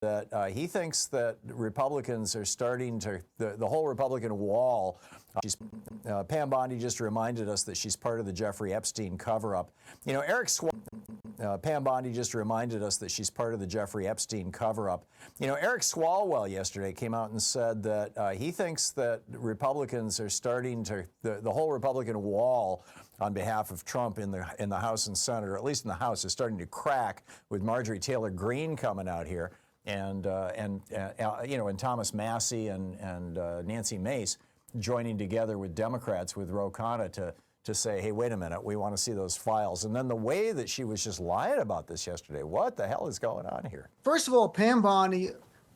that he thinks that Republicans are starting to, the whole Republican wall. Pam Bondi just reminded us that she's part of the Jeffrey Epstein cover-up. You know, Pam Bondi just reminded us that she's part of the Jeffrey Epstein cover-up. You know, Eric Swalwell yesterday came out and said that he thinks that Republicans are starting to, the whole Republican wall on behalf of Trump in the House and Senate, or at least in the House, is starting to crack with Marjorie Taylor Greene coming out here, and you know, and Thomas Massey and Nancy Mace joining together with Democrats, with Ro Khanna, to say, hey, wait a minute, we want to see those files. And then the way that she was just lying about this yesterday, what the hell is going on here? First of all, Pam Bondi,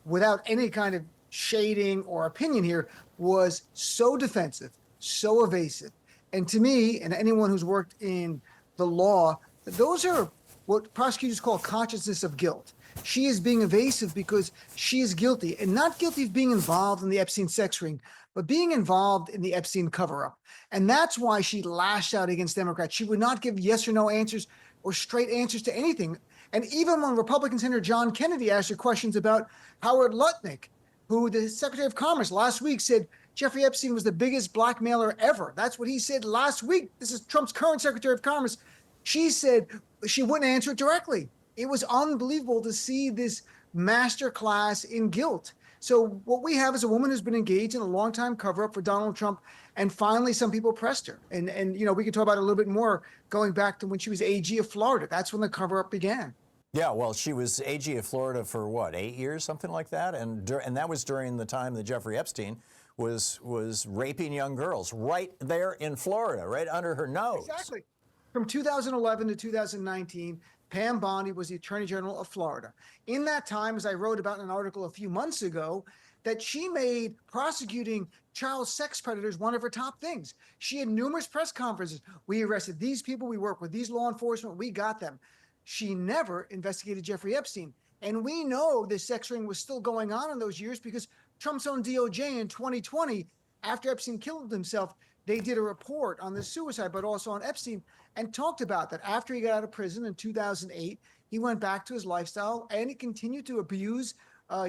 without any kind of shading or opinion here, was so defensive, so evasive. And to me, and anyone who's worked in the law, those are what prosecutors call consciousness of guilt. She is being evasive because she is guilty, and not guilty of being involved in the Epstein sex ring, but being involved in the Epstein cover-up. And that's why she lashed out against Democrats. She would not give yes or no answers or straight answers to anything. And even when Republican Senator John Kennedy asked her questions about Howard Lutnick, who the Secretary of Commerce last week said Jeffrey Epstein was the biggest blackmailer ever. That's what he said last week. This is Trump's current Secretary of Commerce. She said she wouldn't answer it directly. It was unbelievable to see this master class in guilt. So what we have is a woman who's been engaged in a long time cover-up for Donald Trump, and finally some people pressed her. And you know, we can talk about it a little bit more going back to when she was AG of Florida. That's when the cover-up began. Yeah, well, she was AG of Florida for what, 8 years, something like that? And that was during the time that Jeffrey Epstein was raping young girls right there in Florida, right under her nose. Exactly. From 2011 to 2019, Pam Bondi was the Attorney General of Florida. In that time, as I wrote about in an article a few months ago, that she made prosecuting child sex predators one of her top things. She had numerous press conferences. We arrested these people. We worked with these law enforcement. We got them. She never investigated Jeffrey Epstein. And we know this sex ring was still going on in those years because Trump's own DOJ in 2020, after Epstein killed himself, they did a report on the suicide, but also on Epstein, and talked about that. After he got out of prison in 2008, he went back to his lifestyle and he continued to abuse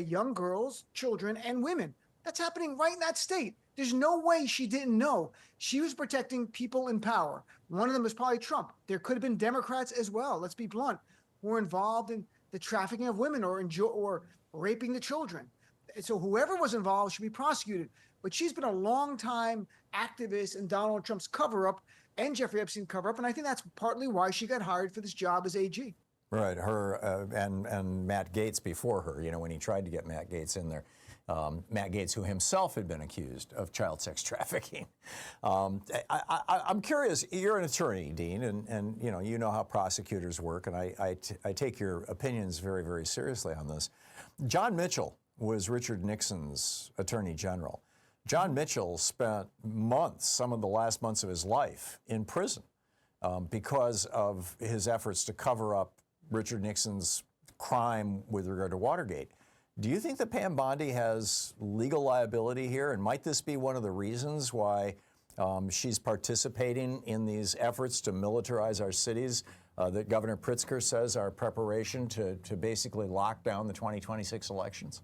young girls, children, and women. That's happening right in that state. There's no way she didn't know. She was protecting people in power. One of them was probably Trump. There could have been Democrats as well, let's be blunt, who were involved in the trafficking of women or raping the children. So whoever was involved should be prosecuted. But she's been a long-time activist in Donald Trump's cover-up and Jeffrey Epstein cover-up, and I think that's partly why she got hired for this job as AG. Right, her and Matt Gaetz before her, you know, when he tried to get Matt Gaetz in there. Matt Gaetz, who himself had been accused of child sex trafficking. I'm curious, you're an attorney, Dean, and you know how prosecutors work, and I take your opinions very, very seriously on this. John Mitchell was Richard Nixon's attorney general. John Mitchell spent months, some of the last months of his life, in prison because of his efforts to cover up Richard Nixon's crime with regard to Watergate. Do you think that Pam Bondi has legal liability here? And might this be one of the reasons why she's participating in these efforts to militarize our cities that Governor Pritzker says are preparation to basically lock down the 2026 elections?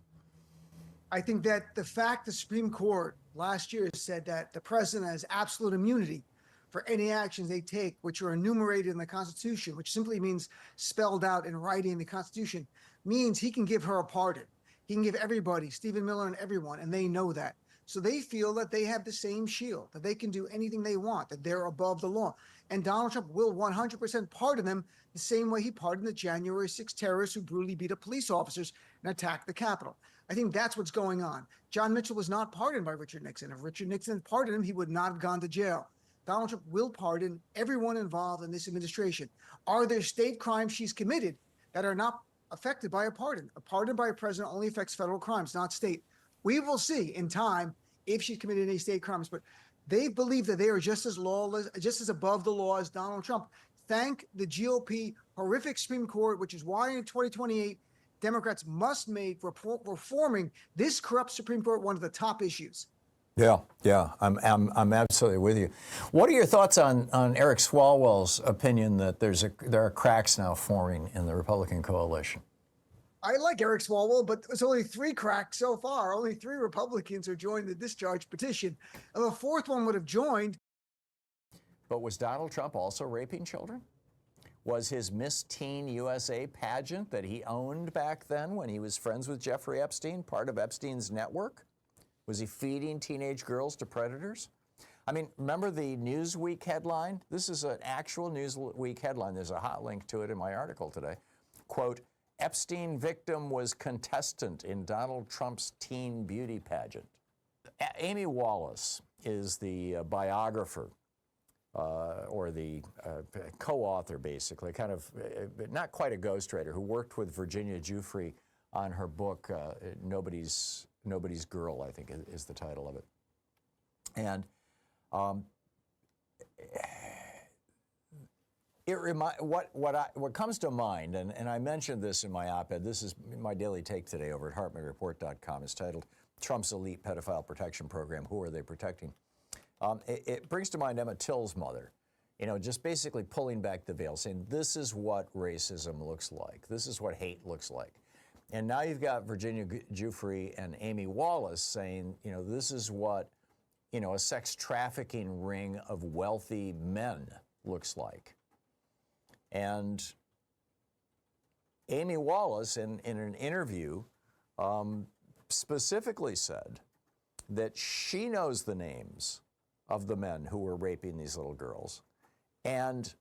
I think that the fact the Supreme Court last year said that the president has absolute immunity for any actions they take, which are enumerated in the Constitution, which simply means spelled out in writing in the Constitution, means he can give her a pardon. He can give everybody, Stephen Miller and everyone, and they know that. So they feel that they have the same shield, that they can do anything they want, that they're above the law. And Donald Trump will 100% pardon them the same way he pardoned the January 6 terrorists who brutally beat up police officers and attacked the Capitol. I think that's what's going on. John Mitchell was not pardoned by Richard Nixon. If Richard Nixon had pardoned him, he would not have gone to jail. Donald Trump will pardon everyone involved in this administration. Are there state crimes she's committed that are not affected by a pardon? A pardon by a president only affects federal crimes, not state. We will see in time if she's committed any state crimes, but they believe that they are just as lawless, just as above the law as Donald Trump. Thank the GOP horrific Supreme Court, which is why in 2028, Democrats must make reforming this corrupt Supreme Court one of the top issues. Yeah, I'm absolutely with you. What are your thoughts on Eric Swalwell's opinion that there are cracks now forming in the Republican coalition? I like Eric Swalwell, but it's only 3 cracked so far. Only 3 Republicans are joined the discharge petition. If a 4th one would have joined. But was Donald Trump also raping children? Was his Miss Teen USA pageant that he owned back then when he was friends with Jeffrey Epstein part of Epstein's network? Was he feeding teenage girls to predators? I mean, remember the Newsweek headline? This is an actual Newsweek headline. There's a hot link to it in my article today. Quote, Epstein victim was contestant in Donald Trump's teen beauty pageant. Amy Wallace is the biographer or the co-author, basically, kind of not quite a ghostwriter, who worked with Virginia Giuffre on her book, Nobody's Girl, I think is the title of it. And what comes to mind, and I mentioned this in my op-ed, this is my daily take today over at HartmanReport.com, is titled Trump's Elite Pedophile Protection Program, Who Are They Protecting? It brings to mind Emmett Till's mother, just basically pulling back the veil, saying this is what racism looks like. This is what hate looks like. And now you've got Virginia Giuffre and Amy Wallace saying, this is what, a sex trafficking ring of wealthy men looks like. And Amy Wallace, in an interview, specifically said that she knows the names of the men who were raping these little girls, and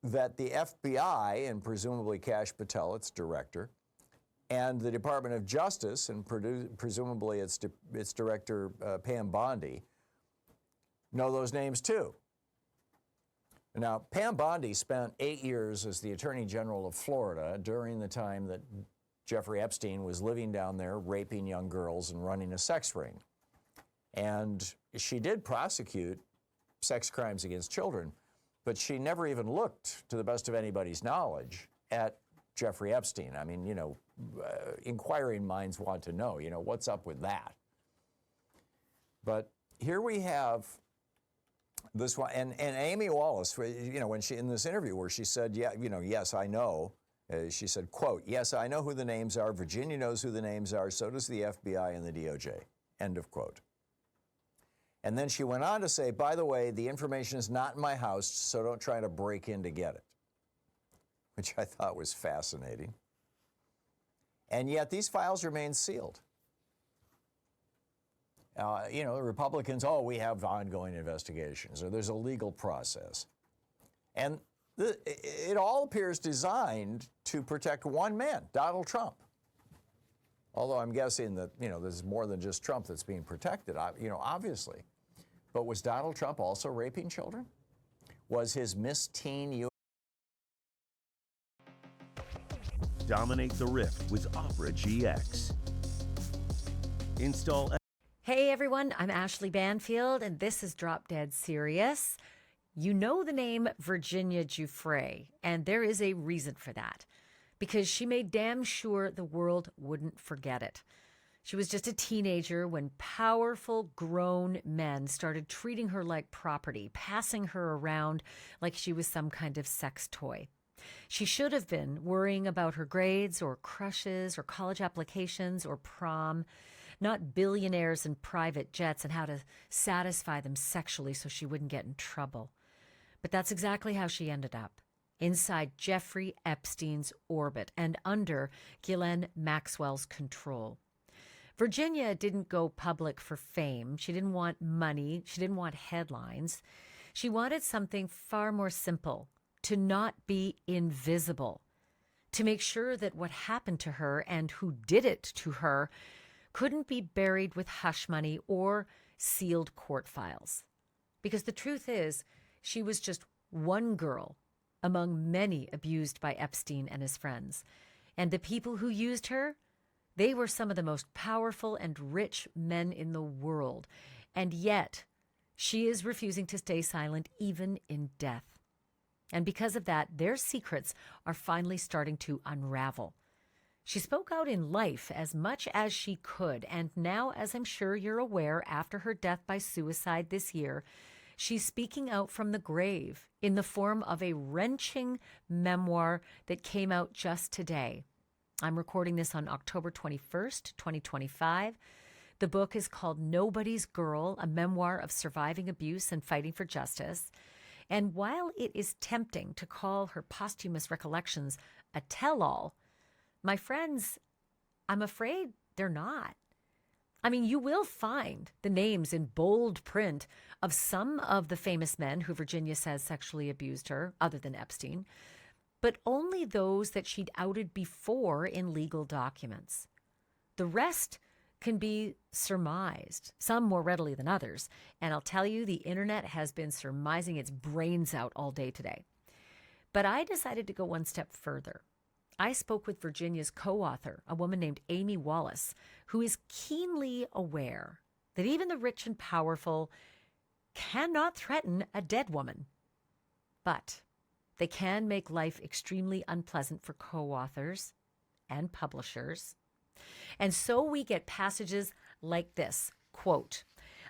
that the FBI, and presumably Kash Patel, its director, and the Department of Justice, and presumably its director, Pam Bondi, know those names too. Now, Pam Bondi spent 8 years as the Attorney General of Florida during the time that Jeffrey Epstein was living down there, raping young girls and running a sex ring. And she did prosecute sex crimes against children, but she never even looked, to the best of anybody's knowledge, at Jeffrey Epstein. I mean, inquiring minds want to know, what's up with that? But here we have this one, and Amy Wallace, when she, in this interview where she said, yes, I know, she said, quote, yes, I know who the names are. Virginia knows who the names are. So does the FBI and the DOJ, end of quote. And then she went on to say, by the way, the information is not in my house, so don't try to break in to get it, which I thought was fascinating. And yet these files remain sealed. The Republicans, we have ongoing investigations, or there's a legal process. And it all appears designed to protect one man, Donald Trump. Although I'm guessing that, there's more than just Trump that's being protected, obviously. But was Donald Trump also raping children? Was his Miss Teen Dominate the Rift with Opera GX. Install. Hey everyone, I'm Ashley Banfield, and this is Drop Dead Serious. You know the name Virginia Giuffre, and there is a reason for that. Because she made damn sure the world wouldn't forget it. She was just a teenager when powerful grown men started treating her like property, passing her around like she was some kind of sex toy. She should have been worrying about her grades or crushes or college applications or prom, not billionaires and private jets and how to satisfy them sexually so she wouldn't get in trouble. But that's exactly how she ended up, inside Jeffrey Epstein's orbit and under Ghislaine Maxwell's control. Virginia didn't go public for fame. She didn't want money. She didn't want headlines. She wanted something far more simple, to not be invisible, to make sure that what happened to her and who did it to her couldn't be buried with hush money or sealed court files. Because the truth is, she was just one girl among many abused by Epstein and his friends. And the people who used her, they were some of the most powerful and rich men in the world. And yet, she is refusing to stay silent even in death. And because of that, their secrets are finally starting to unravel. She spoke out in life as much as she could, and now, as I'm sure you're aware, after her death by suicide this year, she's speaking out from the grave in the form of a wrenching memoir that came out just today. I'm recording this on October 21st, 2025. The book is called Nobody's Girl, a memoir of surviving abuse and fighting for justice. And while it is tempting to call her posthumous recollections a tell-all, my friends, I'm afraid they're not. I mean, you will find the names in bold print of some of the famous men who Virginia says sexually abused her, other than Epstein, but only those that she'd outed before in legal documents. The rest can be surmised, some more readily than others. And I'll tell you, the internet has been surmising its brains out all day today. But I decided to go one step further. I spoke with Virginia's co-author, a woman named Amy Wallace, who is keenly aware that even the rich and powerful cannot threaten a dead woman. But they can make life extremely unpleasant for co-authors and publishers. And so we get passages like this, quote,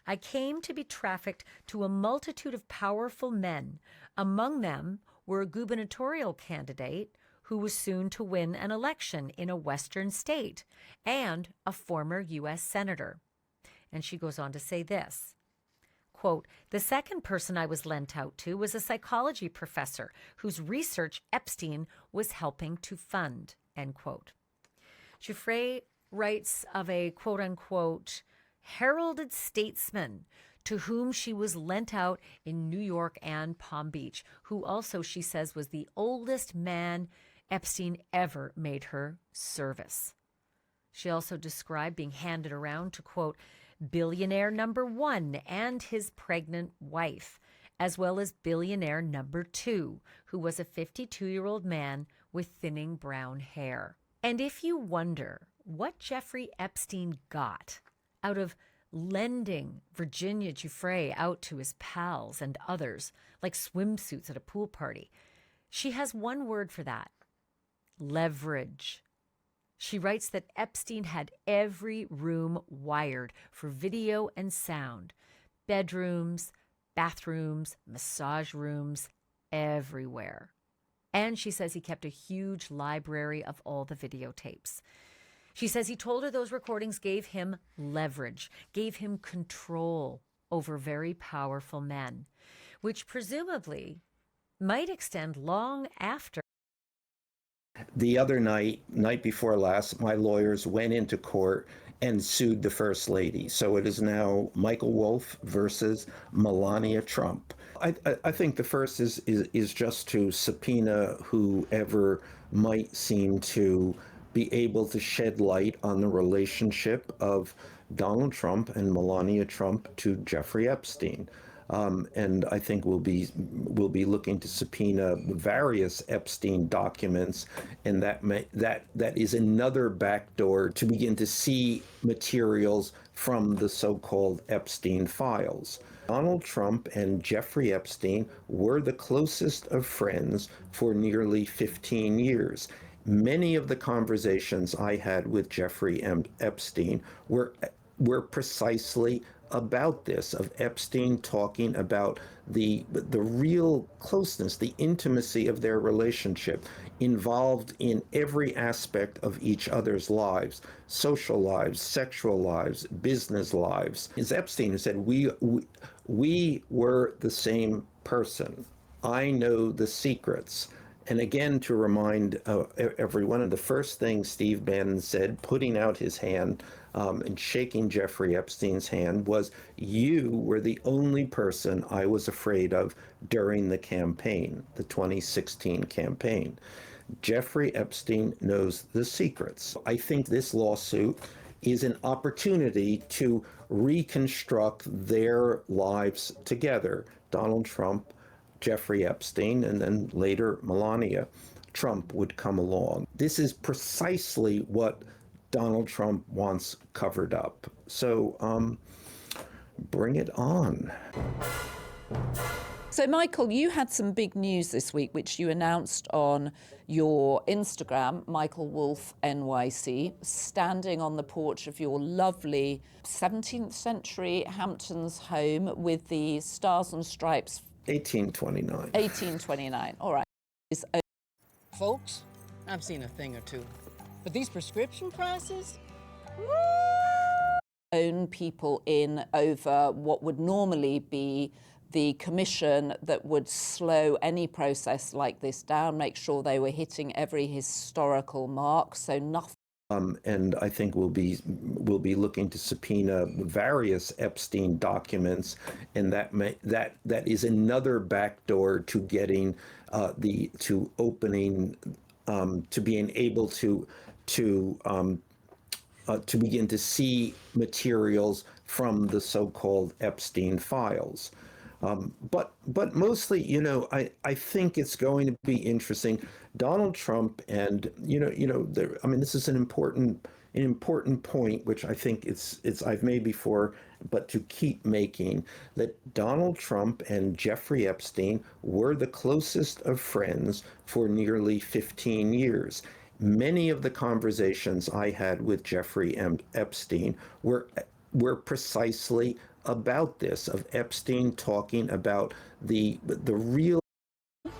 "I came to be trafficked to a multitude of powerful men. Among them were a gubernatorial candidate who was soon to win an election in a Western state and a former U.S. senator." And she goes on to say this, quote, "The second person I was lent out to was a psychology professor whose research Epstein was helping to fund," end quote. Giuffre writes of a quote-unquote heralded statesman to whom she was lent out in New York and Palm Beach, who also, she says, was the oldest man Epstein ever made her service. She also described being handed around to, quote, billionaire number 1 and his pregnant wife, as well as billionaire number 2, who was a 52-year-old man with thinning brown hair. And if you wonder what Jeffrey Epstein got out of lending Virginia Giuffre out to his pals and others, like swimsuits at a pool party, she has one word for that: leverage. She writes that Epstein had every room wired for video and sound, bedrooms, bathrooms, massage rooms, everywhere. And she says he kept a huge library of all the videotapes. She says he told her those recordings gave him leverage, gave him control over very powerful men, which presumably might extend long after. The other night before last, my lawyers went into court and sued the First Lady. So it is now Michael Wolff versus Melania Trump. I think the first is just to subpoena whoever might seem to be able to shed light on the relationship of Donald Trump and Melania Trump to Jeffrey Epstein. And I think we'll be looking to subpoena various Epstein documents, and that is another backdoor to begin to see materials from the so-called Epstein files. Donald Trump and Jeffrey Epstein were the closest of friends for nearly 15 years. Many of the conversations I had with Jeffrey Epstein were precisely about this, of Epstein talking about the real closeness, the intimacy of their relationship, involved in every aspect of each other's lives, social lives, sexual lives, business lives. It's Epstein who said, we were the same person. I know the secrets. And again, to remind everyone, the first thing Steve Bannon said, putting out his hand and shaking Jeffrey Epstein's hand, was, "You were the only person I was afraid of during the campaign, the 2016 campaign." Jeffrey Epstein knows the secrets. I think this lawsuit is an opportunity to reconstruct their lives together. Donald Trump, Jeffrey Epstein, and then later Melania Trump would come along. This is precisely what Donald Trump wants covered up. So bring it on. So, Michael, you had some big news this week, which you announced on your Instagram, Michael Wolff NYC, standing on the porch of your lovely 17th century Hamptons home with the Stars and Stripes. 1829. 1829, all right. Folks, I've seen a thing or two. But these prescription prices? Own people in over what would normally be the commission that would slow any process like this down, make sure they were hitting every historical mark, so nothing. And I think we'll be looking to subpoena various Epstein documents, and that is another backdoor to getting to being able to begin to see materials from the so-called Epstein files. But mostly, I think it's going to be interesting. Donald Trump and, this is an important point, which I think I've made before, but to keep making, that Donald Trump and Jeffrey Epstein were the closest of friends for nearly 15 years. Many of the conversations I had with Jeffrey Epstein were precisely about this, of Epstein talking about the real.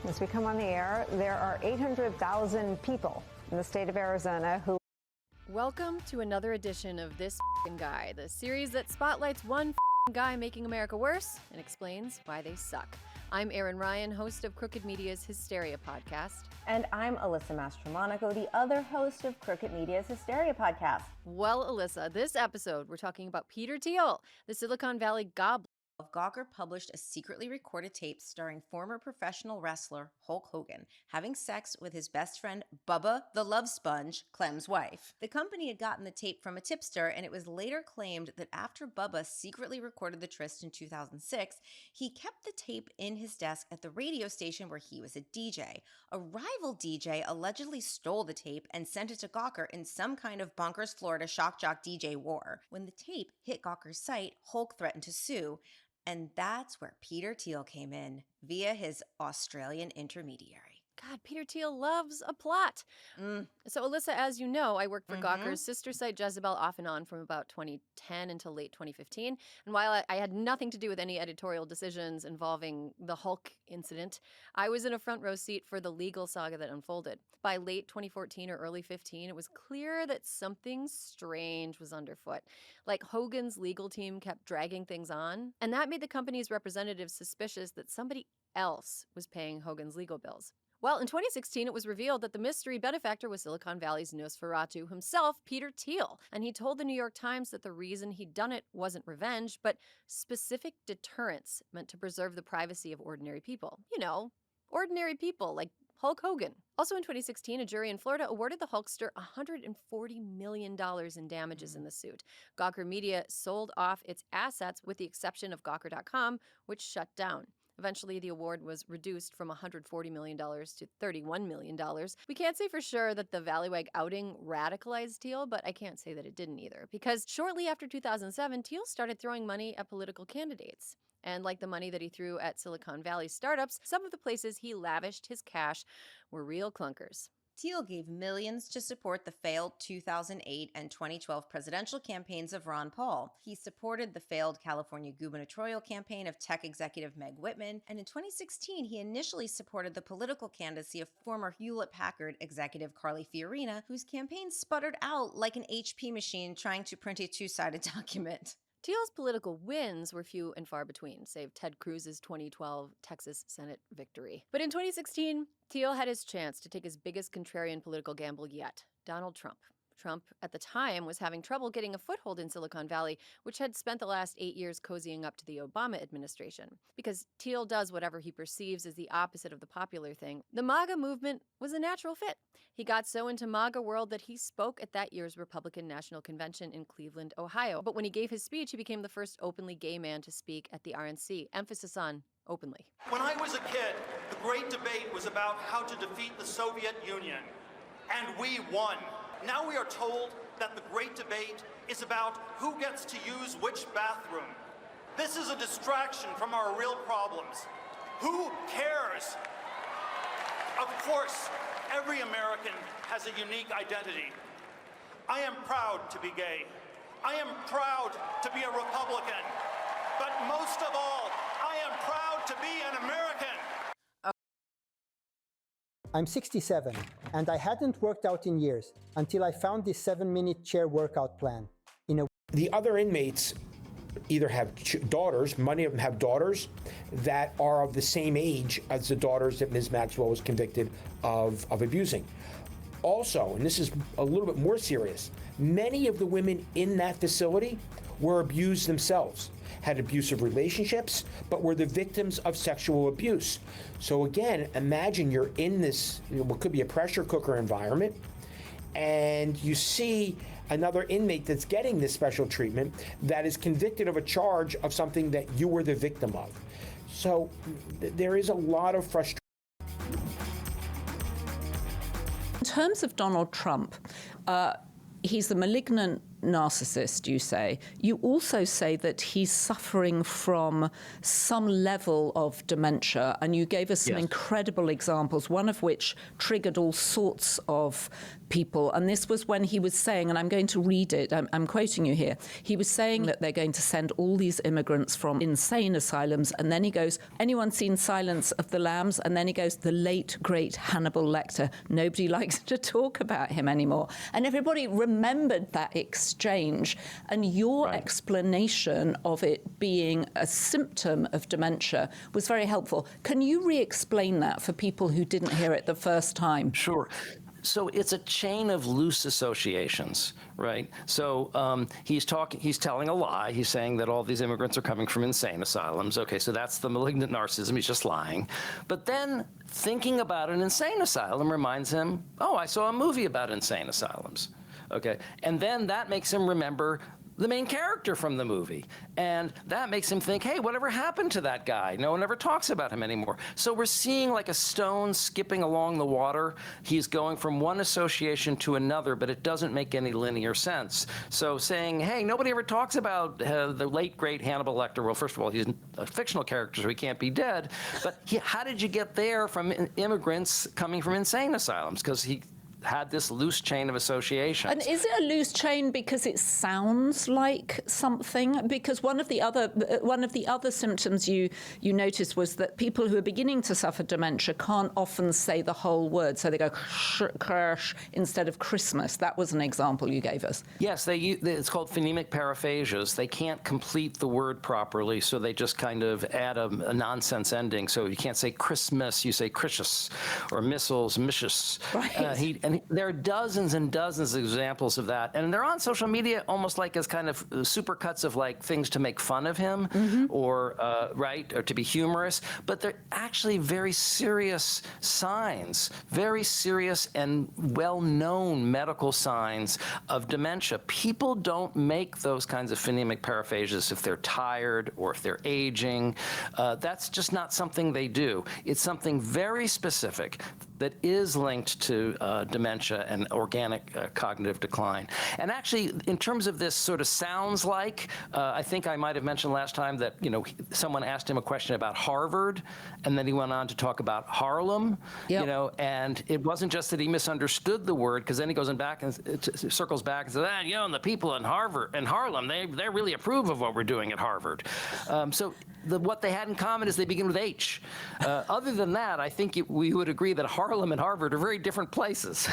As we come on the air, there are 800,000 people in the state of Arizona who. Welcome to another edition of This F***ing Guy, the series that spotlights one f***ing guy making America worse and explains why they suck. I'm Erin Ryan, host of Crooked Media's Hysteria podcast. And I'm Alyssa Mastromonaco, the other host of Crooked Media's Hysteria podcast. Well, Alyssa, this episode we're talking about Peter Thiel, the Silicon Valley goblin. Gawker published a secretly recorded tape starring former professional wrestler Hulk Hogan having sex with his best friend Bubba the Love Sponge, Clem's wife. The company had gotten the tape from a tipster, and it was later claimed that after Bubba secretly recorded the tryst in 2006, he kept the tape in his desk at the radio station where he was a DJ. A rival DJ allegedly stole the tape and sent it to Gawker in some kind of bonkers Florida shock jock DJ war. When the tape hit Gawker's site, Hulk threatened to sue. And that's where Peter Thiel came in, via his Australian intermediary. God, Peter Thiel loves a plot. So, Alyssa, as you know, I worked for Gawker's sister site Jezebel off and on from about 2010 until late 2015. And while I had nothing to do with any editorial decisions involving the Hulk incident, I was in a front row seat for the legal saga that unfolded. By late 2014 or early 15, it was clear that something strange was underfoot. Like Hogan's legal team kept dragging things on, and that made the company's representatives suspicious that somebody else was paying Hogan's legal bills. Well, in 2016, it was revealed that the mystery benefactor was Silicon Valley's Nosferatu himself, Peter Thiel. And he told the New York Times that the reason he'd done it wasn't revenge, but specific deterrence meant to preserve the privacy of ordinary people. You know, ordinary people like Hulk Hogan. Also in 2016, a jury in Florida awarded the Hulkster $140 million in damages in the suit. Gawker Media sold off its assets with the exception of Gawker.com, which shut down. Eventually, the award was reduced from $140 million to $31 million. We can't say for sure that the Valleywag outing radicalized Thiel, but I can't say that it didn't either. Because shortly after 2007, Thiel started throwing money at political candidates. And like the money that he threw at Silicon Valley startups, some of the places he lavished his cash were real clunkers. Thiel gave millions to support the failed 2008 and 2012 presidential campaigns of Ron Paul. He supported the failed California gubernatorial campaign of tech executive Meg Whitman, and in 2016, he initially supported the political candidacy of former Hewlett-Packard executive Carly Fiorina, whose campaign sputtered out like an HP machine trying to print a two-sided document. Thiel's political wins were few and far between, save Ted Cruz's 2012 Texas Senate victory. But in 2016, Thiel had his chance to take his biggest contrarian political gamble yet, Donald Trump. Trump, at the time, was having trouble getting a foothold in Silicon Valley, which had spent the last 8 years cozying up to the Obama administration. Because Thiel does whatever he perceives as the opposite of the popular thing, the MAGA movement was a natural fit. He got so into MAGA world that he spoke at that year's Republican National Convention in Cleveland, Ohio. But when he gave his speech, he became the first openly gay man to speak at the RNC, emphasis on openly. When I was a kid, the great debate was about how to defeat the Soviet Union, and we won. Now we are told that the great debate is about who gets to use which bathroom. This is a distraction from our real problems. Who cares? Of course, every American has a unique identity. I am proud to be gay. I am proud to be a Republican. But most of all, I am proud to be an American. I'm 67, and I hadn't worked out in years until I found this 7-minute chair workout plan. The other inmates either have daughters, many of them have daughters that are of the same age as the daughters that Ms. Maxwell was convicted of abusing. Also, and this is a little bit more serious, many of the women in that facility were abused themselves, had abusive relationships, but were the victims of sexual abuse. So again, imagine you're in this, what could be a pressure cooker environment, and you see another inmate that's getting this special treatment that is convicted of a charge of something that you were the victim of. So there is a lot of frustration. In terms of Donald Trump, he's a malignant narcissist, you say. You also say that he's suffering from some level of dementia, and you gave us some incredible examples, one of which triggered all sorts of people. And this was when he was saying, and I'm going to read it, I'm quoting you here, he was saying that they're going to send all these immigrants from insane asylums, and then he goes, anyone seen Silence of the Lambs? And then he goes, the late, great Hannibal Lecter. Nobody likes to talk about him anymore. And everybody remembered that exchange, and your explanation of it being a symptom of dementia was very helpful. Can you re-explain that for people who didn't hear it the first time? Sure. So it's a chain of loose associations, right? So he's telling a lie. He's saying that all these immigrants are coming from insane asylums. Okay, so that's the malignant narcissism. He's just lying. But then thinking about an insane asylum reminds him, oh, I saw a movie about insane asylums. Okay, and then that makes him remember the main character from the movie. And that makes him think, hey, whatever happened to that guy? No one ever talks about him anymore. So we're seeing like a stone skipping along the water. He's going from one association to another, but it doesn't make any linear sense. So saying, hey, nobody ever talks about the late, great Hannibal Lecter. Well, first of all, he's a fictional character, so he can't be dead. But how did you get there from immigrants coming from insane asylums? Because he had this loose chain of association. And is it a loose chain because it sounds like something? Because one of the other symptoms you noticed was that people who are beginning to suffer dementia can't often say the whole word, so they go kirsch instead of Christmas. That was an example you gave us. Yes, it's called phonemic paraphasias. They can't complete the word properly, so they just kind of add a nonsense ending. So you can't say Christmas, you say Christus, or missiles, missus. Right. And there are dozens and dozens of examples of that. And they're on social media almost like as kind of supercuts of like things to make fun of him or to be humorous. But they're actually very serious signs, very serious and well-known medical signs of dementia. People don't make those kinds of phonemic paraphasias if they're tired or if they're aging. That's just not something they do. It's something very specific that is linked to dementia and organic cognitive decline. And actually, in terms of this sort of sounds like, I think I might have mentioned last time that, someone asked him a question about Harvard, and then he went on to talk about Harlem, and it wasn't just that he misunderstood the word, because then he goes back and circles back and says, and the people in Harvard and Harlem, they really approve of what we're doing at Harvard. So what they had in common is they begin with H. Other than that, I think we would agree that Harlem and Harvard are very different places.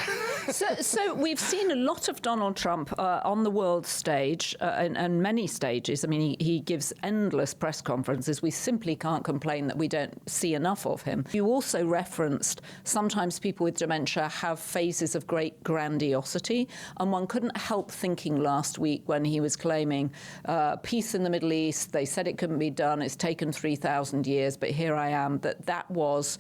So we've seen a lot of Donald Trump on the world stage and many stages. I mean, he gives endless press conferences. We simply can't complain that we don't see enough of him. You also referenced sometimes people with dementia have phases of great grandiosity, and one couldn't help thinking last week when he was claiming peace in the Middle East. They said it couldn't be done. It's taken 3,000 years, but here I am. That was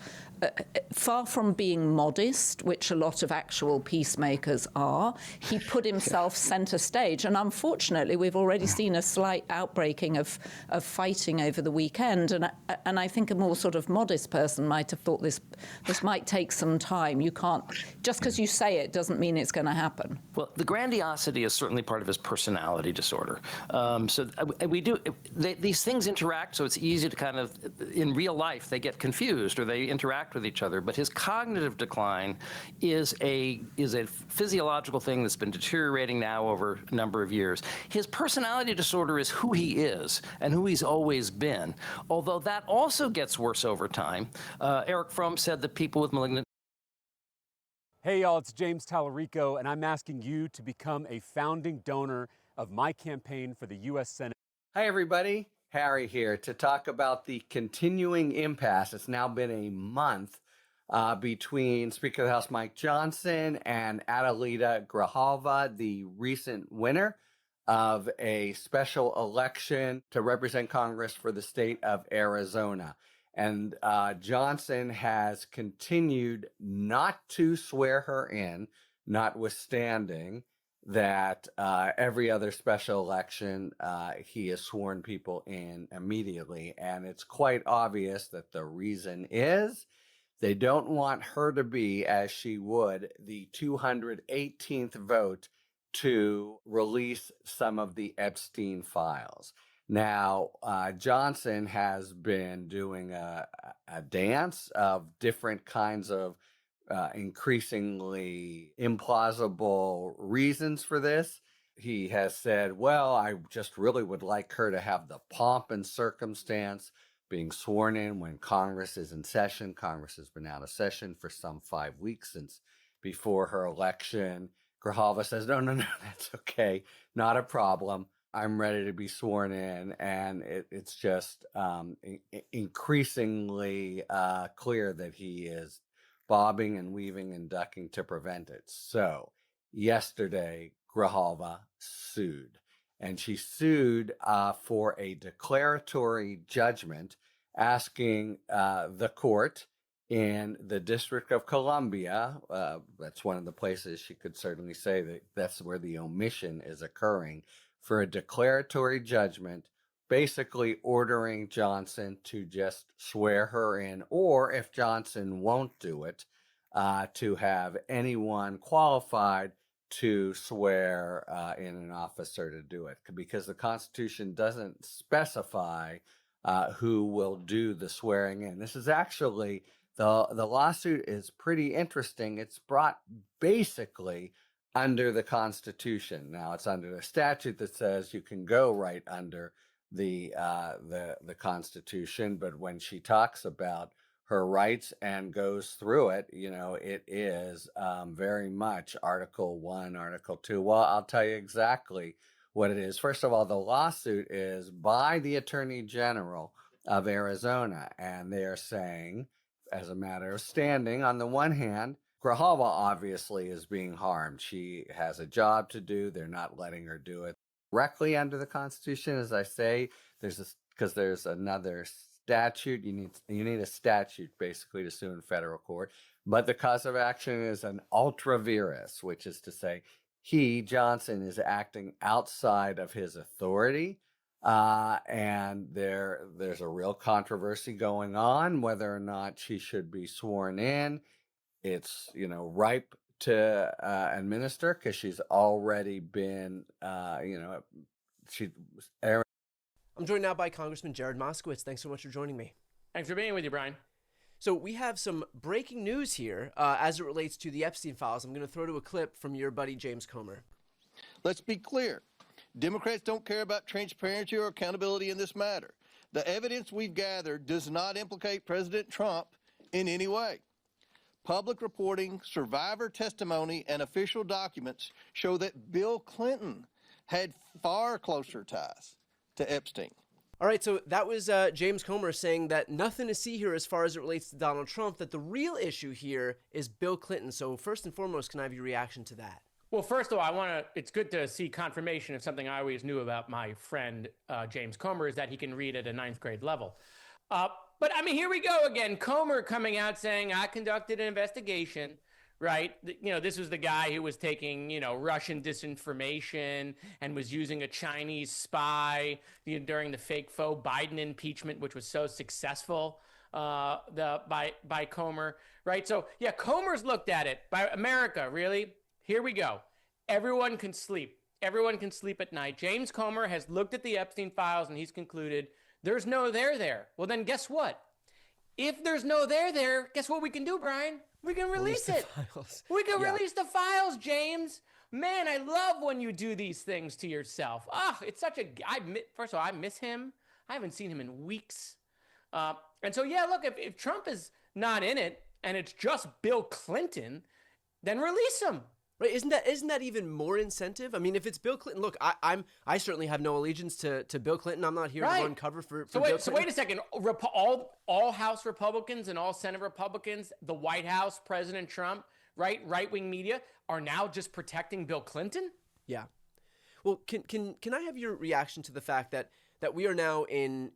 far from being modest, which a lot of actual peacemakers are. He put himself center stage, and unfortunately we've already seen a slight outbreaking of fighting over the weekend, and I think a more sort of modest person might have thought this might take some time. You can't, just because you say it doesn't mean it's going to happen. Well, the grandiosity is certainly part of his personality disorder. So these things interact, so it's easy to kind of, in real life, they get confused or they interact with each other. But his cognitive decline is a physiological thing that's been deteriorating now over a number of years. His personality disorder is who he is and who he's always been, although that also gets worse over time. Eric Fromm said that people with malignant Hey y'all, it's James Tallarico, and I'm asking you to become a founding donor of my campaign for the U.S. Senate. Hi everybody, Harry here to talk about the continuing impasse. It's now been a month between Speaker of the House Mike Johnson and Adelita Grijalva, the recent winner of a special election to represent Congress for the state of Arizona. And Johnson has continued not to swear her in, notwithstanding that every other special election, he has sworn people in immediately. And it's quite obvious that the reason is they don't want her to be, as she would, the 218th vote to release some of the Epstein files. Now, Johnson has been doing a dance of different kinds of increasingly implausible reasons for this. He has said, well, I just really would like her to have the pomp and circumstance being sworn in when Congress is in session. Congress has been out of session for some 5 weeks since before her election. Grijalva says, no, that's okay. Not a problem. I'm ready to be sworn in. And it's just increasingly clear that he is bobbing and weaving and ducking to prevent it. So yesterday, Grijalva sued. And she sued for a declaratory judgment asking the court in the District of Columbia, that's one of the places she could certainly say that that's where the omission is occurring, for a declaratory judgment, basically ordering Johnson to just swear her in, or if Johnson won't do it, to have anyone qualified to swear in an officer to do it, because the Constitution doesn't specify who will do the swearing in. This is actually, the lawsuit is pretty interesting. It's brought basically under the Constitution. Now, it's under a statute that says you can go right under the Constitution, but when she talks about her rights and goes through it, it is very much Article 1, Article 2. Well, I'll tell you exactly what it is. First of all, the lawsuit is by the Attorney General of Arizona, and they are saying, as a matter of standing, on the one hand, Grijalva obviously is being harmed. She has a job to do. They're not letting her do it directly under the Constitution, as I say. Because there's another statute. You need a statute basically to sue in federal court. But the cause of action is an ultra vires, which is to say Johnson, is acting outside of his authority. And there's a real controversy going on whether or not she should be sworn in. It's, ripe to administer because she's already been, I'm joined now by Congressman Jared Moskowitz. Thanks so much for joining me. Thanks for being with you, Brian. So we have some breaking news here as it relates to the Epstein files. I'm going to throw to a clip from your buddy James Comer. Let's be clear. Democrats don't care about transparency or accountability in this matter. The evidence we've gathered does not implicate President Trump in any way. Public reporting, survivor testimony, and official documents show that Bill Clinton had far closer ties to Epstein. All right, so that was James Comer saying that nothing to see here as far as it relates to Donald Trump, that the real issue here is Bill Clinton. So first and foremost, can I have your reaction to that? Well, first of all, it's good to see confirmation of something I always knew about my friend James Comer, is that he can read at a 9th grade level. But here we go again. Comer coming out saying, I conducted an investigation, right? This was the guy who was taking, Russian disinformation and was using a Chinese spy during the fake faux Biden impeachment, which was so successful by Comer, right? So, yeah, Comer's looked at it. By America, really? Here we go. Everyone can sleep. Everyone can sleep at night. James Comer has looked at the Epstein files and he's concluded there's no there. Well, then guess what? If there's no there, guess what we can do, Brian? We can release it. We can release the files, James. Man, I love when you do these things to yourself. It's such first of all, I miss him. I haven't seen him in weeks. And so, yeah, look, if Trump is not in it and it's just Bill Clinton, then release him. Right? Isn't that even more incentive? I mean, if it's Bill Clinton, look, I certainly have no allegiance to Bill Clinton. I'm not here to run cover for Bill Clinton. So wait a second. All House Republicans and all Senate Republicans, the White House, President Trump, right-wing media are now just protecting Bill Clinton? Yeah. Well, can I have your reaction to the fact that we are now in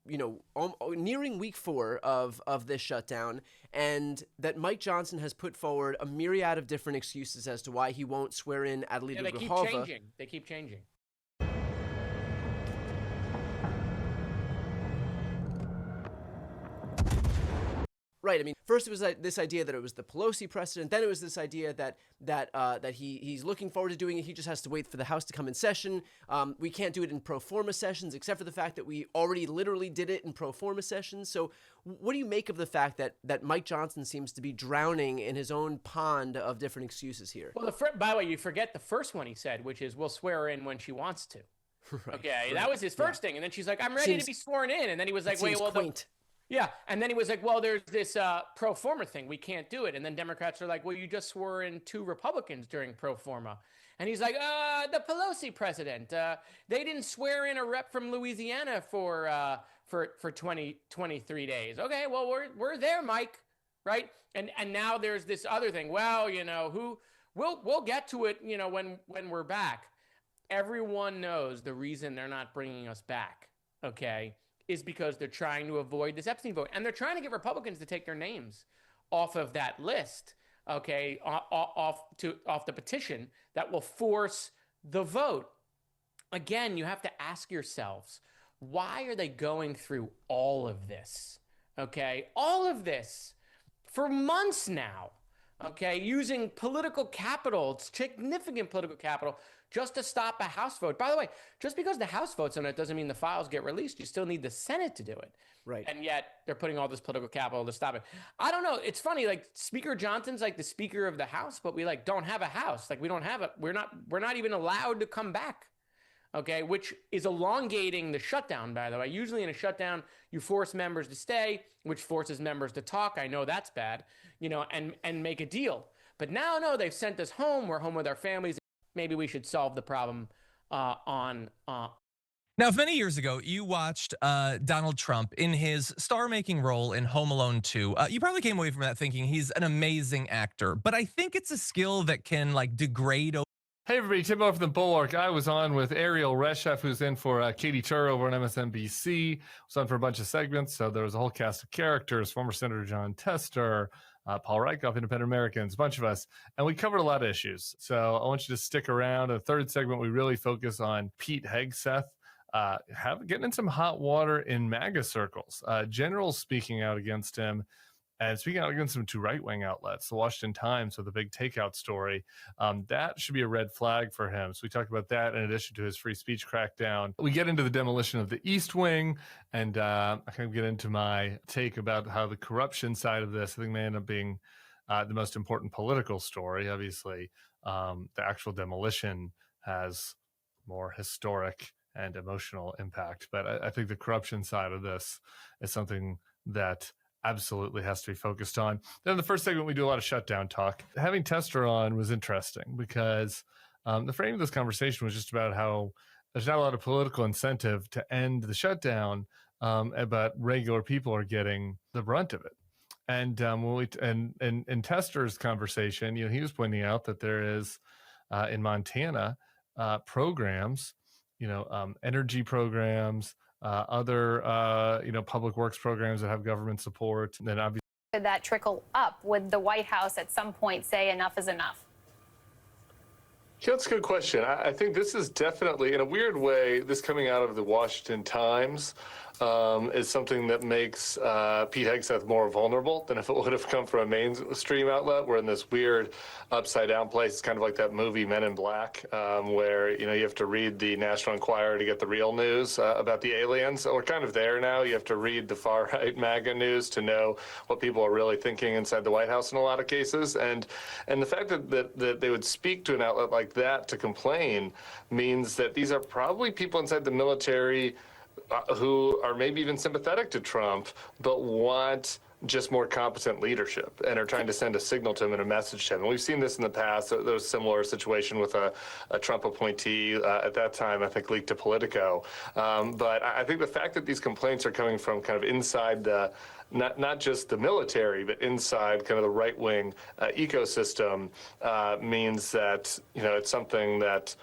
nearing week 4 of this shutdown, and that Mike Johnson has put forward a myriad of different excuses as to why he won't swear in Adelita Grijalva. They keep changing. Right. I mean, first it was this idea that it was the Pelosi precedent. Then it was this idea that he's looking forward to doing it. He just has to wait for the House to come in session. We can't do it in pro forma sessions, except for the fact that we already literally did it in pro forma sessions. So what do you make of the fact that Mike Johnson seems to be drowning in his own pond of different excuses here? Well, by the way, you forget the first one he said, which is, we'll swear her in when she wants to. Right, okay, that was his first thing. And then she's like, I'm ready to be sworn in. And then he was like, wait, well, quaint. Yeah, and then he was like, well, there's this pro forma thing. We can't do it. And then Democrats are like, well, you just swore in 2 Republicans during pro forma. And he's like, the Pelosi president. They didn't swear in a rep from Louisiana for 23 days. Okay, well, we're there, Mike, right? And now there's this other thing. Well, we'll get to it, when we're back. Everyone knows the reason they're not bringing us back, okay, is because they're trying to avoid this Epstein vote. And they're trying to get Republicans to take their names off of that list, okay, off the petition that will force the vote. Again, you have to ask yourselves, why are they going through all of this, okay? All of this for months now, okay, using political capital, significant political capital, just to stop a House vote. By the way, just because the House votes on it doesn't mean the files get released. You still need the Senate to do it. Right. And yet they're putting all this political capital to stop it. I don't know. It's funny. Like, Speaker Johnson's like the Speaker of the House, but we don't have a House. Like, we don't have we're not even allowed to come back. Okay, which is elongating the shutdown, by the way. Usually in a shutdown, you force members to stay, which forces members to talk. I know that's bad, and make a deal. But now, no, they've sent us home. We're home with our families. Maybe we should solve the problem on. Now, if many years ago you watched Donald Trump in his star-making role in Home Alone 2, you probably came away from that thinking he's an amazing actor. But I think it's a skill that can degrade. Hey everybody, Tim over from the Bulwark. I was on with Ariel Reshef, who's in for Katie Tur over on MSNBC. Was on for a bunch of segments, so there was a whole cast of characters: former Senator John Tester, Paul Rykoff, Independent Americans, a bunch of us, and we covered a lot of issues. So I want you to stick around. In the third segment, we really focus on Pete Hegseth, getting in some hot water in MAGA circles. Generals speaking out against him, and speaking out against some 2 right-wing outlets, the Washington Times with the big takeout story. That should be a red flag for him. So we talked about that in addition to his free speech crackdown. We get into the demolition of the East Wing, and I kind of get into my take about how the corruption side of this, I think, may end up being the most important political story. Obviously, the actual demolition has more historic and emotional impact. But I think the corruption side of this is something that absolutely has to be focused on. Then in the first segment, we do a lot of shutdown talk. Having Tester on was interesting because the frame of this conversation was just about how there's not a lot of political incentive to end the shutdown, but regular people are getting the brunt of it. And in Tester's conversation, he was pointing out that there is in Montana programs, energy programs, other public works programs that have government support. And then obviously that trickle up? Would the White House at some point say enough is enough? Yeah, that's a good question. I think this is definitely, in a weird way, this coming out of the Washington Times is something that makes Pete Hegseth more vulnerable than if it would have come from a mainstream outlet. We're in this weird upside-down place. It's kind of like that movie Men in Black, where you have to read the National Enquirer to get the real news about the aliens. So we're kind of there now. You have to read the far-right MAGA news to know what people are really thinking inside the White House in a lot of cases. And the fact that they would speak to an outlet like that to complain means that these are probably people inside the military who are maybe even sympathetic to Trump, but want just more competent leadership and are trying to send a signal to him and a message to him. And we've seen this in the past. There was a similar situation with a Trump appointee at that time, I think, leaked to Politico. But I think the fact that these complaints are coming from kind of inside the, not just the military, but inside kind of the right-wing ecosystem means that, it's something that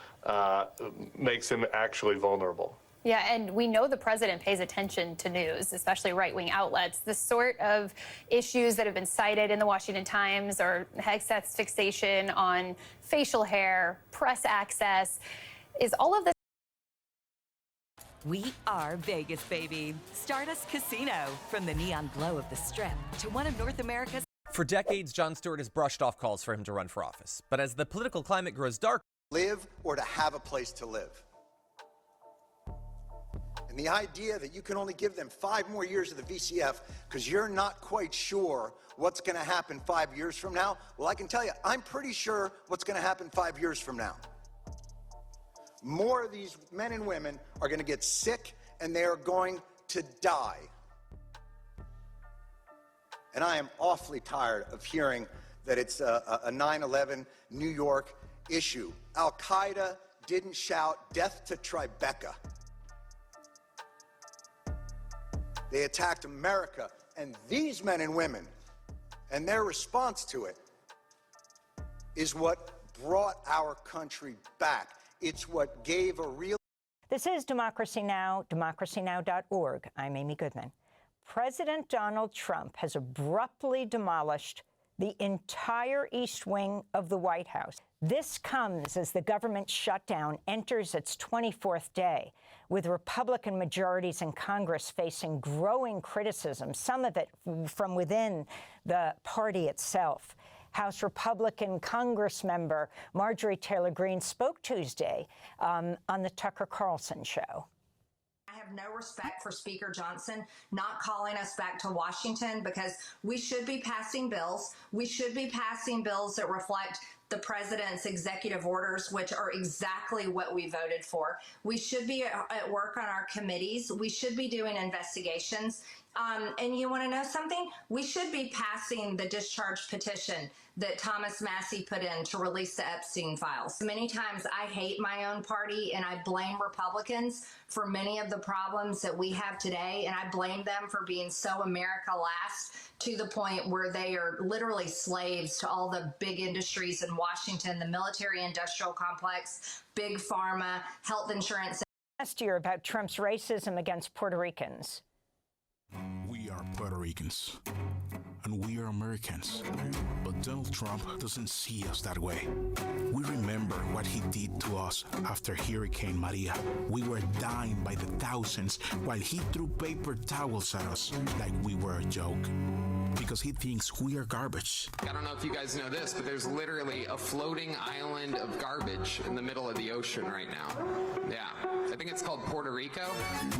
makes him actually vulnerable. Yeah, and we know the president pays attention to news, especially right-wing outlets. The sort of issues that have been cited in the Washington Times or Hegseth's fixation on facial hair, press access, is all of this. We are Vegas, baby. Stardust Casino. From the neon glow of the Strip to one of North America's. For decades, Jon Stewart has brushed off calls for him to run for office. But as the political climate grows dark, live or to have a place to live. And the idea that you can only give them 5 more years of the VCF because you're not quite sure what's going to happen 5 years from now, well, I can tell you, I'm pretty sure what's going to happen 5 years from now. More of these men and women are going to get sick and they are going to die. And I am awfully tired of hearing that it's a 9/11 New York issue. Al-Qaeda didn't shout death to Tribeca. They attacked America, and these men and women, and their response to it, is what brought our country back. It's what gave a real... This is Democracy Now!, democracynow.org. I'm Amy Goodman. President Donald Trump has abruptly demolished the entire East Wing of the White House. This comes as the government shutdown enters its 24th day, with Republican majorities in Congress facing growing criticism, some of it from within the party itself. House Republican Congress member Marjorie Taylor Greene spoke Tuesday on the Tucker Carlson show. I have no respect for Speaker Johnson not calling us back to Washington, because we should be passing bills. We should be passing bills that reflect the president's executive orders, which are exactly what we voted for. We should be at work on our committees. We should be doing investigations. And you want to know something? We should be passing the discharge petition that Thomas Massie put in to release the Epstein files. Many times I hate my own party and I blame Republicans for many of the problems that we have today. And I blame them for being so America last, to the point where they are literally slaves to all the big industries in Washington, the military industrial complex, big pharma, health insurance. Last year about Trump's racism against Puerto Ricans. We are Puerto Ricans, and we are Americans. But Donald Trump doesn't see us that way. We remember what he did to us after Hurricane Maria. We were dying by the thousands while he threw paper towels at us like we were a joke. Because he thinks we are garbage. I don't know if you guys know this, but there's literally a floating island of garbage in the middle of the ocean right now. Yeah, I think it's called Puerto Rico.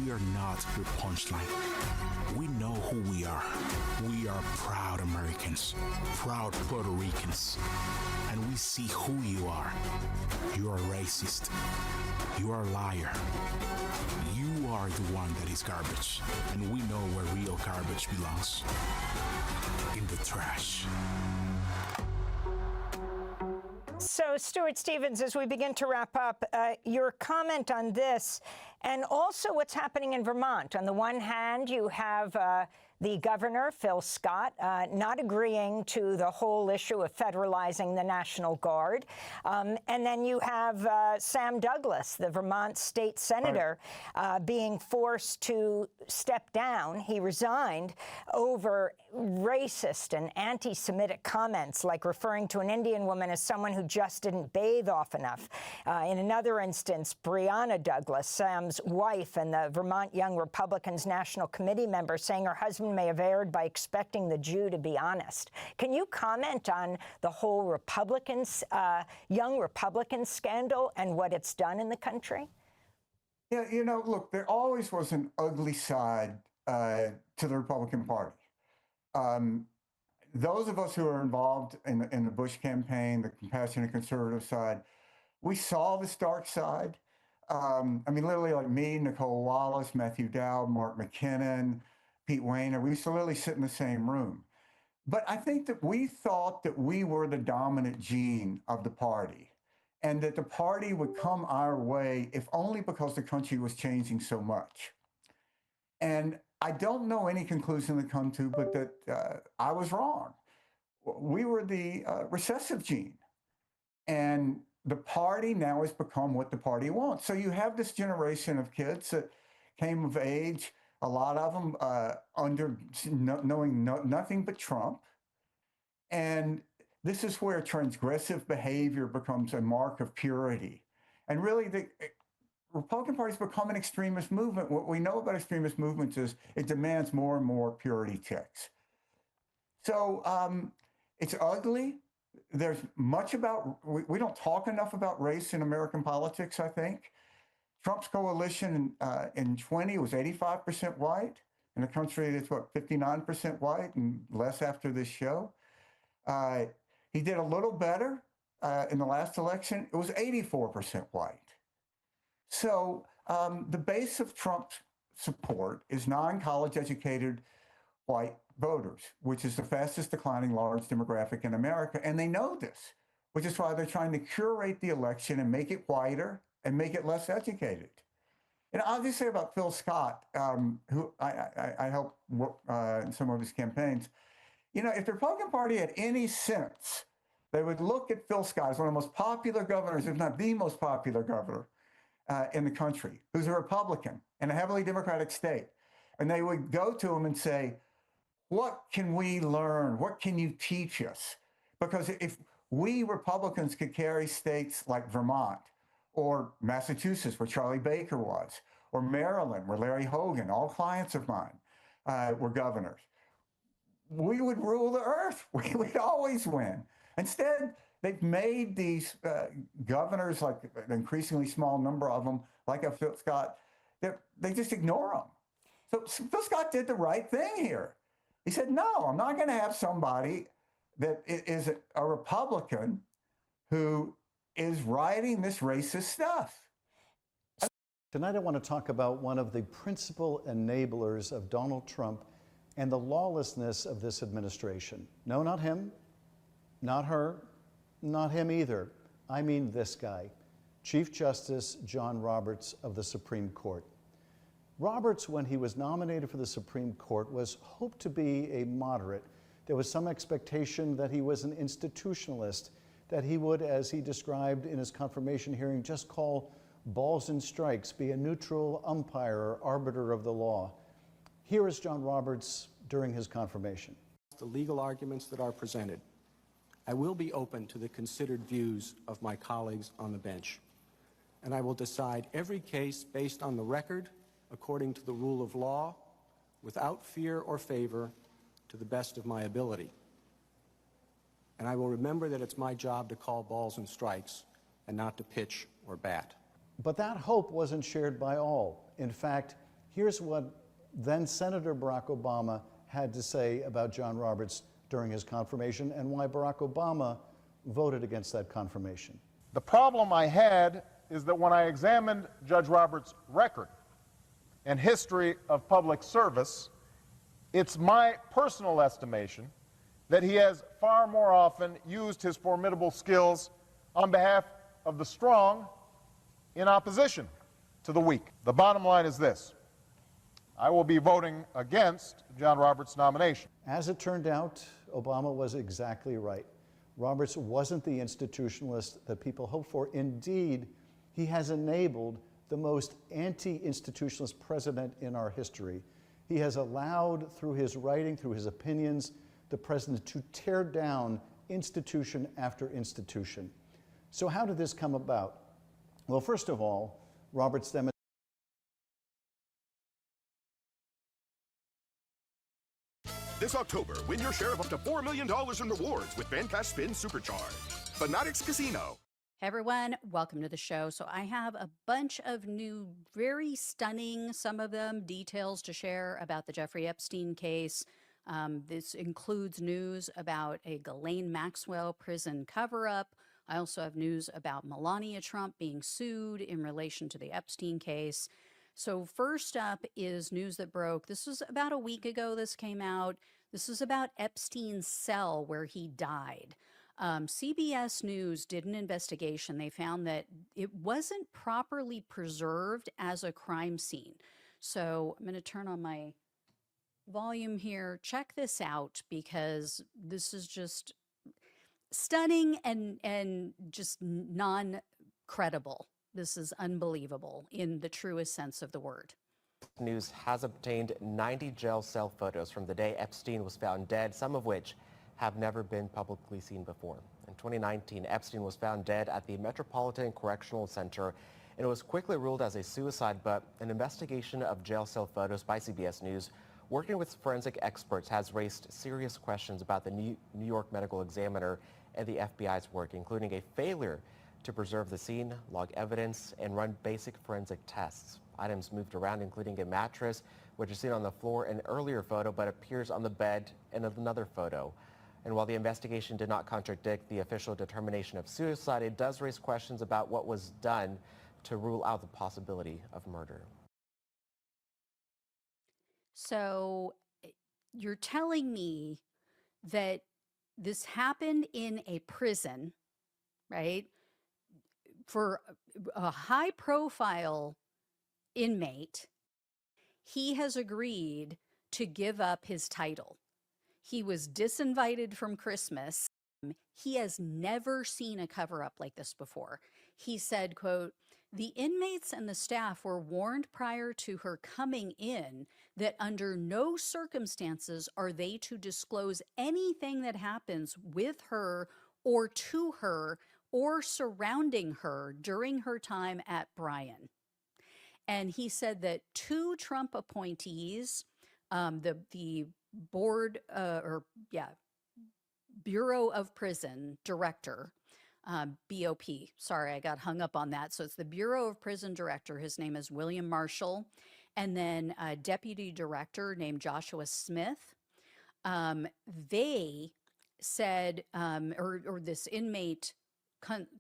We are not your punchline. We know who we are. We are proud Americans, proud Puerto Ricans. And we see who you are. You are racist. You are a liar. You are the one that is garbage. And we know where real garbage belongs. In the trash. So, Stuart Stevens, as we begin to wrap up, your comment on this, and also what's happening in Vermont. On the one hand, you have the governor, Phil Scott, not agreeing to the whole issue of federalizing the National Guard. And then you have Sam Douglas, the Vermont state senator, being forced to step down. He resigned over racist and anti-Semitic comments, like referring to an Indian woman as someone who just didn't bathe often enough. In another instance, Breonna Douglas, Sam's wife and the Vermont Young Republicans National Committee member, saying her husband may have erred by expecting the Jew to be honest. Can you comment on the whole Young Republicans scandal and what it's done in the country? Yeah, look, there always was an ugly side to the Republican Party. Those of us who are involved in the Bush campaign, the compassionate conservative side, we saw this dark side. Literally like me, Nicole Wallace, Matthew Dowd, Mark McKinnon, Pete Wayne, and we used to literally sit in the same room. But I think that we thought that we were the dominant gene of the party, and that the party would come our way if only because the country was changing so much. And I don't know any conclusion to come to, but that I was wrong. We were the recessive gene. And the party now has become what the party wants. So you have this generation of kids that came of age, a lot of them knowing nothing but Trump. And this is where transgressive behavior becomes a mark of purity. And really, the Republican Party has become an extremist movement. What we know about extremist movements is it demands more and more purity checks. So it's ugly. There's much about, we don't talk enough about race in American politics, I think. Trump's coalition in 20 was 85% white. In a country that's, 59% white and less after this show. He did a little better in the last election. It was 84% white. So the base of Trump's support is non-college educated white voters, which is the fastest declining large demographic in America. And they know this, which is why they're trying to curate the election and make it whiter and make it less educated. And I'll just say about Phil Scott, who I helped work in some of his campaigns. You know, if the Republican Party had any sense, they would look at Phil Scott as one of the most popular governors, if not the most popular governor in the country, who's a Republican in a heavily Democratic state. And they would go to him and say, what can we learn? What can you teach us? Because if we Republicans could carry states like Vermont or Massachusetts, where Charlie Baker was, or Maryland, where Larry Hogan, all clients of mine, were governors, we would rule the earth. We'd always win. Instead, they've made these governors, like an increasingly small number of them, like a Phil Scott, they just ignore them. So Phil Scott did the right thing here. He said, no, I'm not going to have somebody that is a Republican who is writing this racist stuff. Tonight, I want to talk about one of the principal enablers of Donald Trump and the lawlessness of this administration. No, not him, not her, not him either. I mean this guy, Chief Justice John Roberts of the Supreme Court. Roberts, when he was nominated for the Supreme Court, was hoped to be a moderate. There was some expectation that he was an institutionalist, that he would, as he described in his confirmation hearing, just call balls and strikes, be a neutral umpire or arbiter of the law. Here is John Roberts during his confirmation. The legal arguments that are presented, I will be open to the considered views of my colleagues on the bench, and I will decide every case based on the record, according to the rule of law, without fear or favor, to the best of my ability. And I will remember that it's my job to call balls and strikes and not to pitch or bat. But that hope wasn't shared by all. In fact, here's what then Senator Barack Obama had to say about John Roberts during his confirmation and why Barack Obama voted against that confirmation. The problem I had is that when I examined Judge Roberts' record and history of public service, it's my personal estimation that he has far more often used his formidable skills on behalf of the strong in opposition to the weak. The bottom line is this: I will be voting against John Roberts' nomination. As it turned out, Obama was exactly right. Roberts wasn't the institutionalist that people hoped for. Indeed, he has enabled the most anti-institutionalist president in our history. He has allowed, through his writing, through his opinions, the president to tear down institution after institution. So how did this come about? Well, first of all, Roberts demonstrated This October, win your share of up to $4 million in rewards with FanCash Spin Supercharged. Fanatics Casino. Hey everyone, welcome to the show. So I have a bunch of new, very stunning, some of them, details to share about the Jeffrey Epstein case. This includes news about a Ghislaine Maxwell prison cover-up. I also have news about Melania Trump being sued in relation to the Epstein case. So first up is news that broke. This was about a week ago this came out. This is about Epstein's cell where he died. CBS News did an investigation. They found that it wasn't properly preserved as a crime scene. So I'm going to turn on my volume here. Check this out because this is just stunning and just non-credible. This is unbelievable in the truest sense of the word. News has obtained 90 jail cell photos from the day Epstein was found dead, some of which have never been publicly seen before. In 2019, Epstein was found dead at the Metropolitan Correctional Center, and it was quickly ruled as a suicide, but an investigation of jail cell photos by CBS News, working with forensic experts, has raised serious questions about the New York Medical Examiner and the FBI's work, including a failure to preserve the scene, log evidence, and run basic forensic tests. Items moved around, including a mattress, which is seen on the floor in an earlier photo, but appears on the bed in another photo. And while the investigation did not contradict the official determination of suicide, it does raise questions about what was done to rule out the possibility of murder. So you're telling me that this happened in a prison, right? For a high profile inmate, he has agreed to give up his title. He was disinvited from Christmas. He has never seen a cover up like this before. He said, quote, "The inmates and the staff were warned prior to her coming in that under no circumstances are they to disclose anything that happens with her or to her or surrounding her during her time at Bryan." And he said that 2 Trump appointees, the board Bureau of Prison Director, BOP. Sorry, I got hung up on that. So it's the Bureau of Prison Director. His name is William Marshall. And then a deputy director named Joshua Smith. They said, or this inmate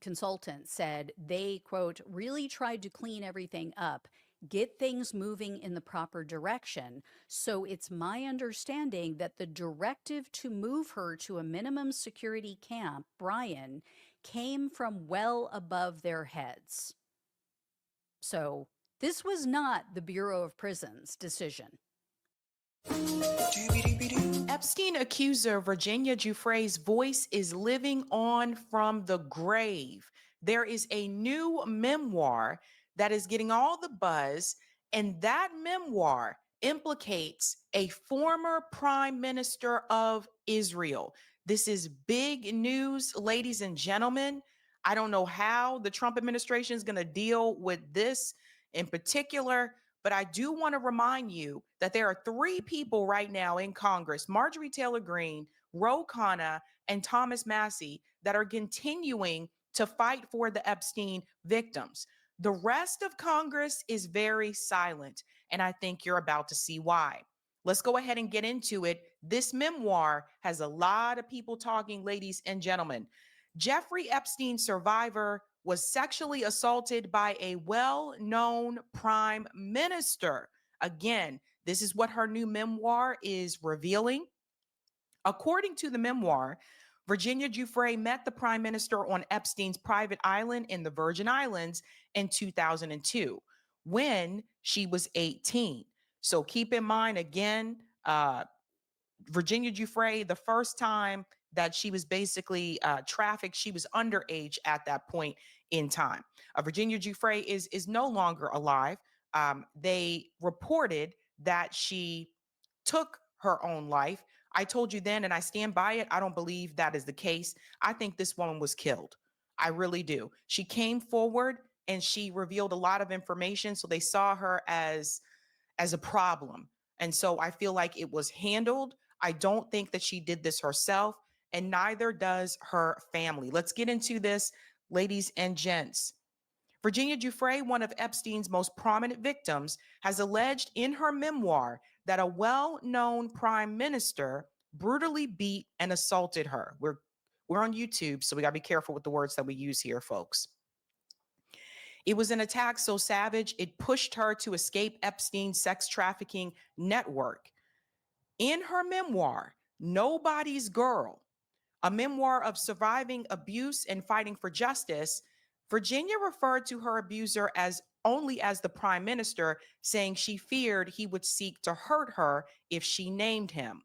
consultant said, they, quote, "really tried to clean everything up, get things moving in the proper direction. So it's my understanding that the directive to move her to a minimum security camp, Bryan, came from well above their heads." So this was not the Bureau of Prisons' decision. Epstein accuser Virginia Giuffre's voice is living on from the grave. There is a new memoir that is getting all the buzz, and that memoir implicates a former prime minister of Israel. This is big news, ladies and gentlemen. I don't know how the Trump administration is going to deal with this in particular, but I do want to remind you that there are 3 people right now in Congress, Marjorie Taylor Greene, Ro Khanna, and Thomas Massie, that are continuing to fight for the Epstein victims. The rest of Congress is very silent, and I think you're about to see why. Let's go ahead and get into it. This memoir has a lot of people talking, ladies and gentlemen. Jeffrey Epstein, survivor, was sexually assaulted by a well-known prime minister. Again, this is what her new memoir is revealing. According to the memoir, Virginia Giuffre met the prime minister on Epstein's private island in the Virgin Islands in 2002 when she was 18. So keep in mind, again, Virginia Giuffre, the first time that she was basically trafficked, she was underage at that point in time. Virginia Giuffre is no longer alive. They reported that she took her own life. I told you then, and I stand by it, I don't believe that is the case. I think this woman was killed. I really do. She came forward and she revealed a lot of information, so they saw her as a problem. And so I feel like it was handled. I don't think that she did this herself, and neither does her family. Let's get into this, ladies and gents. Virginia Giuffre, one of Epstein's most prominent victims, has alleged in her memoir that a well-known prime minister brutally beat and assaulted her. We're on YouTube, so we got to be careful with the words that we use here, folks. It was an attack so savage, it pushed her to escape Epstein's sex trafficking network. In her memoir, Nobody's Girl, a memoir of surviving abuse and fighting for justice, Virginia referred to her abuser as only as the prime minister, saying she feared he would seek to hurt her if she named him.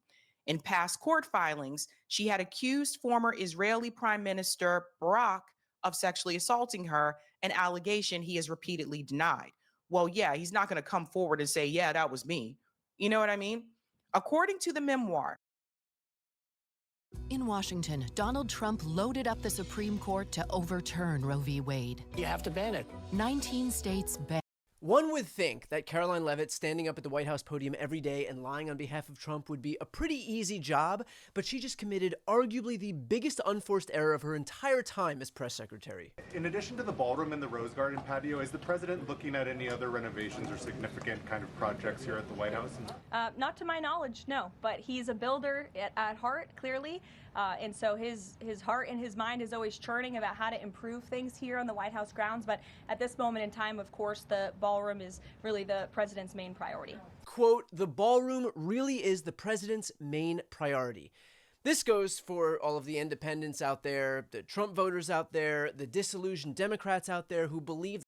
In past court filings, she had accused former Israeli Prime Minister Barak of sexually assaulting her, an allegation he has repeatedly denied. Well, yeah, he's not going to come forward and say, yeah, that was me. You know what I mean? According to the memoir, in Washington, Donald Trump loaded up the Supreme Court to overturn Roe v. Wade. You have to ban it. 19 states banned. One would think that Caroline Leavitt standing up at the White House podium every day and lying on behalf of Trump would be a pretty easy job, but she just committed arguably the biggest unforced error of her entire time as press secretary. In addition to the ballroom and the Rose Garden patio, is the president looking at any other renovations or significant kind of projects here at the White House? Not to my knowledge, no, but he's a builder at heart, clearly. And so his heart and his mind is always churning about how to improve things here on the White House grounds. But at this moment in time, of course, the ballroom is really the president's main priority. Quote, the ballroom really is the president's main priority. This goes for all of the independents out there, the Trump voters out there, the disillusioned Democrats out there who believe